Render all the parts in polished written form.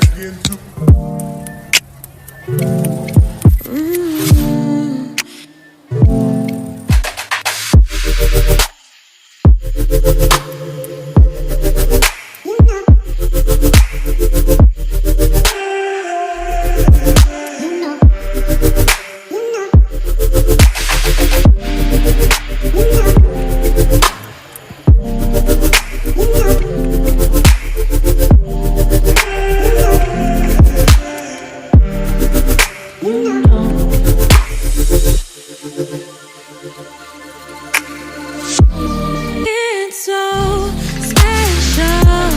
begin to It's so special,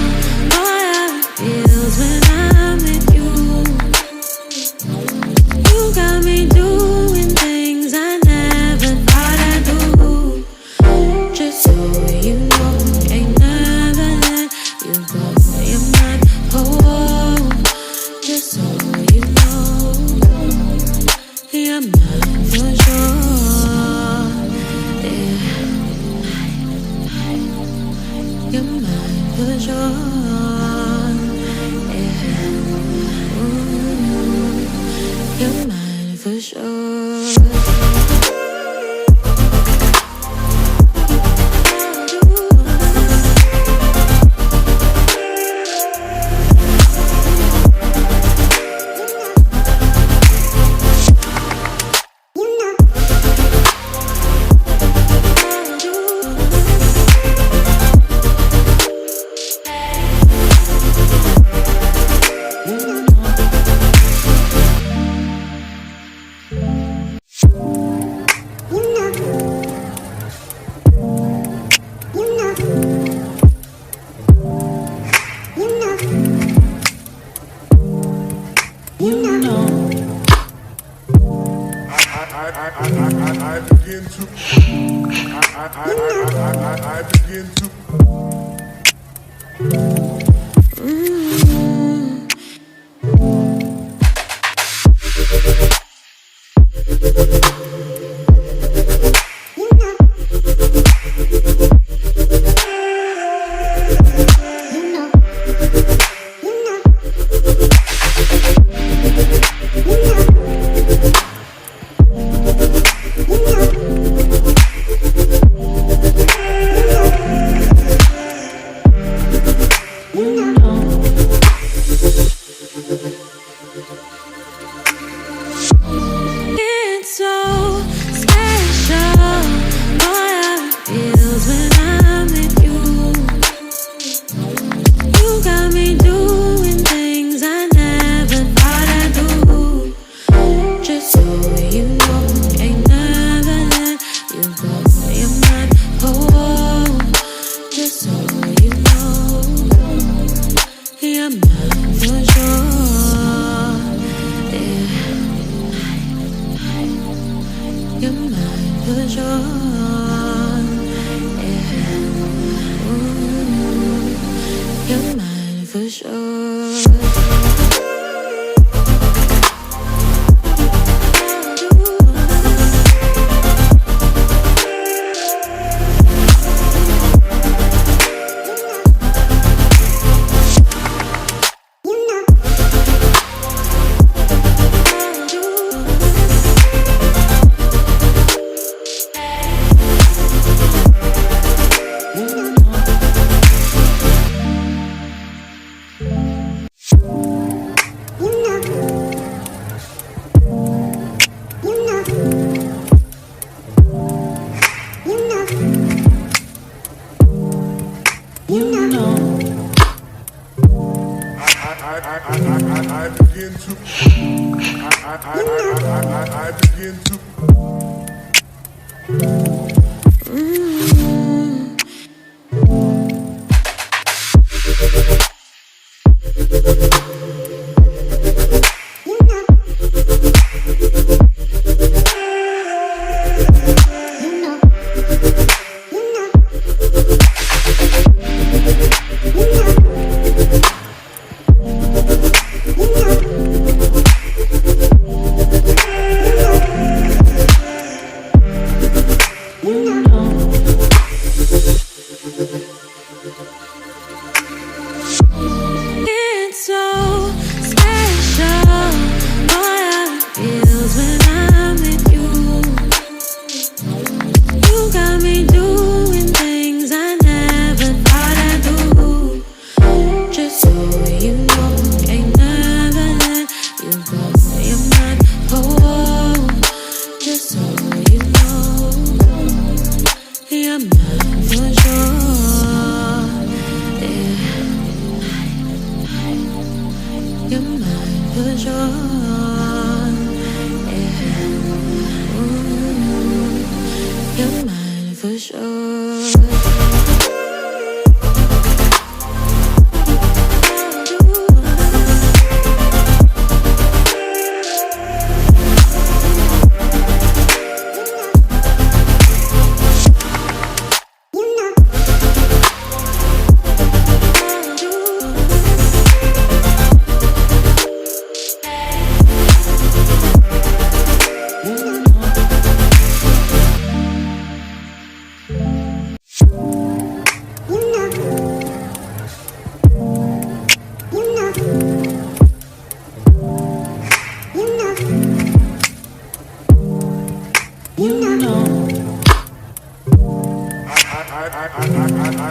boy, how it feels when I'm with you. You got me doing things I never thought I'd do. Just so you know, ain't never let you go. You're my home. Just so you know, you're mine for sure. You're mine for sure, yeah. Ooh, you're mine for sure. I begin to I begin to It's so special, boy, how it feels when I'm with you. You got me doing things I never thought I'd do. Just so you know, ain't never let you go. You're my home. Just so you know, you're mine for sure. You're mine for sure, yeah. Ooh, you're mine for sure. I begin to I begin to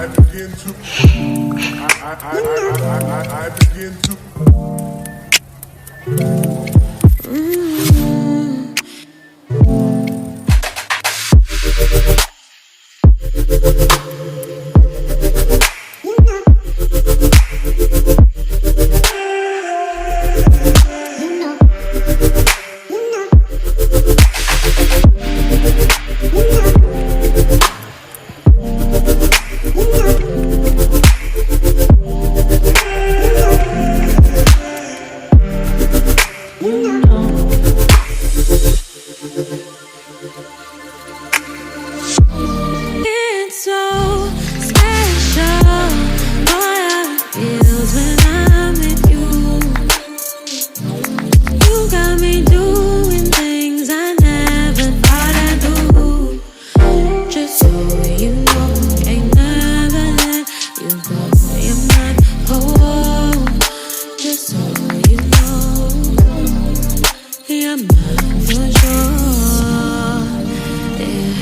begin to I begin to It's so special. Boy, how it feels when I'm with you. You got me doing things I never thought I'd do. Just so you know, ain't never let you go. You're mine, oh, just so you know, you're mine for sure. Yeah.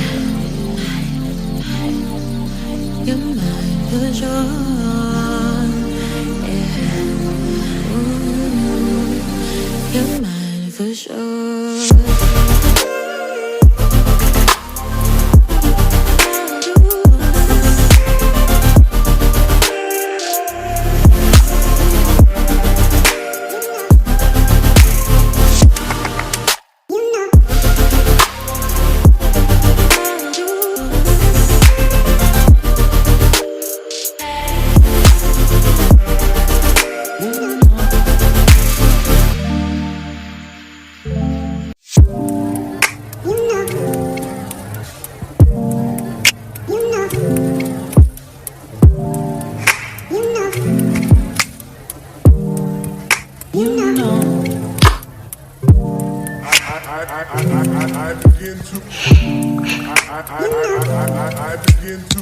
You're mine for sure. Yeah. Ooh, you're mine for sure. I begin to I begin to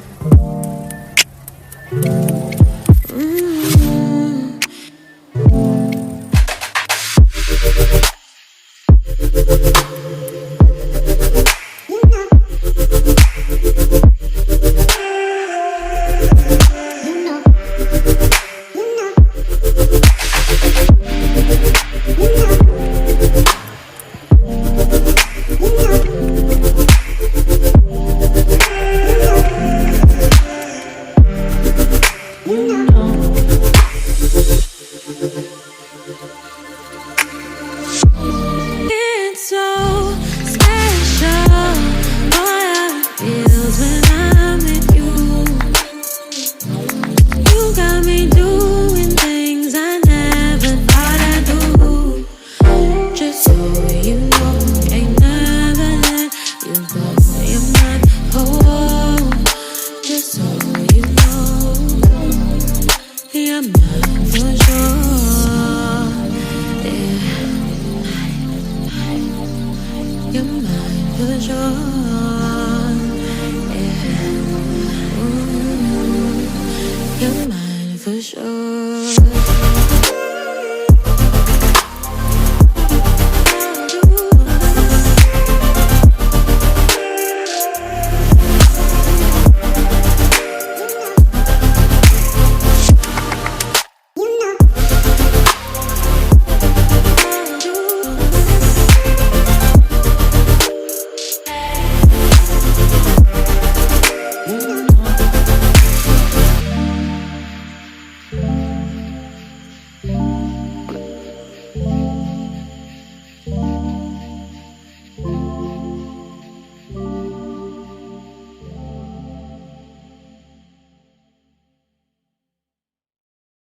It's so special. Boy, how it feels when I'm with you. You got me doing things I never thought I'd do. Just so you know, ain't never let you go. You're mine, oh, just so you know, you're mine for sure. Yeah. You're mine for sure. Yeah. Ooh, you're mine for sure.